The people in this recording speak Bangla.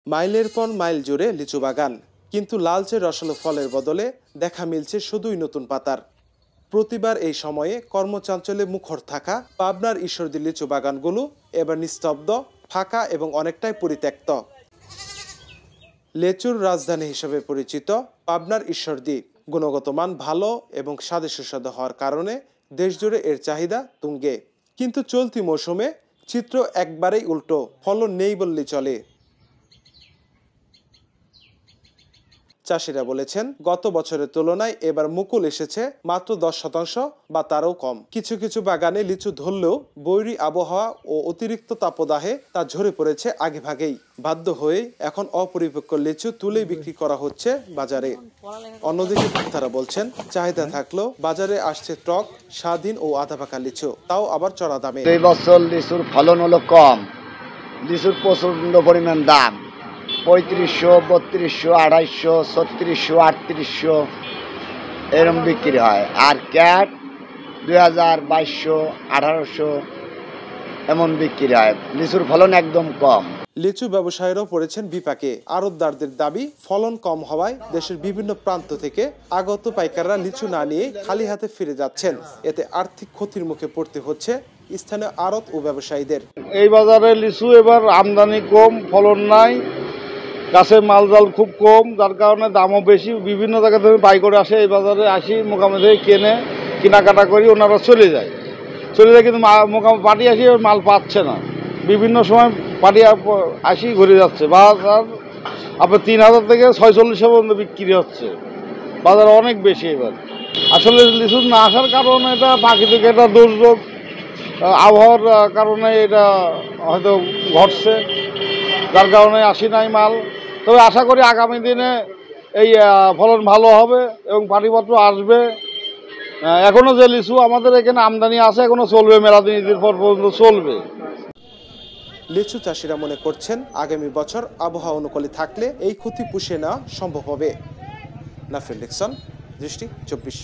মাইলের পর মাইল জুড়ে লিচু বাগান, কিন্তু লালচে রসালো ফলের বদলে দেখা মিলছে শুধুই নতুন পাতার। প্রতিবার এই সময়ে কর্মচাঞ্চল্যে মুখর থাকা পাবনার ঈশ্বরদী লিচু বাগানগুলো এবার নিস্তব্ধ, ফাঁকা এবং অনেকটাই পরিত্যক্ত। লেচুর রাজধানী হিসেবে পরিচিত পাবনার ঈশ্বরদী গুণগত মান ভালো এবং স্বাদে সুস্বাদু হওয়ার কারণে দেশজুড়ে এর চাহিদা তুঙ্গে। কিন্তু চলতি মৌসুমে চিত্র একবারেই উল্টো, ফলন নেই বললেই চলে। চাষিরা বলেছেন, গত বছরের তুলনায় এবার মুকুল এসেছে মাত্র 10% বা তারও কম। কিছু কিছু বাগানে লিচু ধরলেও বৈরী আবহাওয়া ও অতিরিক্ত তাপদাহে তা ঝরে পড়েছে আগেভাগেই। বাধ্য হয়ে এখন অপরিপক্ক লিচু তুলেই বিক্রি করা হচ্ছে বাজারে। অন্যদিকে ভক্তারা বলছেন, চাহিদা থাকলেও বাজারে আসছে টক, স্বাদহীন ও আধা পাকা লিচু, তাও আবার চড়া দামে। এই বছর লিচুর ফলন হলো কম, লিচুর প্রচন্ড পরিমাণ দাম, 3500, 3200, 2800, 3600, 3800 এরকম বিক্রি হয়। আর ক্যাট 2000, 2200, 1800 এমন বিক্রি হয়। লিচুর ফলন একদম কম। লিচু ব্যবসায়ীরাও পড়েছেন বিপাকে। আড়তদারদের দাবি, ফলন কম হওয়ায় দেশের বিভিন্ন প্রান্ত থেকে আগত পাইকাররা লিচু না নিয়ে খালি হাতে ফিরে যাচ্ছেন। এতে আর্থিক ক্ষতির মুখে পড়তে হচ্ছে স্থানীয় আড়ত ও ব্যবসায়ীদের। এই বাজারে লিচু এবার আমদানি কম, ফলন নাই, গাছের মালজাল খুব কম, যার কারণে দামও বেশি। বিভিন্ন জায়গা থেকে বাই করে আসে, এই বাজারে আসি, মোকামে থেকে কেনাকাটা করি, ওনারা চলে যায় কিন্তু মোকামে পার্টি আসি মাল পাচ্ছে না। বিভিন্ন সময় পার্টি আসি ঘুরে যাচ্ছে, বাজার আপনার 3000 থেকে 4600 পর্যন্ত বিক্রি হচ্ছে। বাজার অনেক বেশি এবার। আসলে লিচু না আসার কারণে এটা প্রাকৃতিক একটা দুর্যোগ, আবহাওয়ার কারণে এটা হয়তো ঘটছে, যার কারণে আসি নাই মাল। তবে আশা করি আগামী দিনে এই ফলন ভালো হবে এবং পানিপত্র আসবে। এখনো যে লিচু আমাদের এখানে আমদানি আছে এখনো চলবে, মেলাদিন ঈদের পর পর্যন্ত চলবে। লিচু চাষিরা মনে করছেন, আগামী বছর আবহাওয়া অনুকূলে থাকলে এই ক্ষতি পুষিয়ে নেওয়া সম্ভব হবে। নাফিল ডিকসন, দৃষ্টি 24।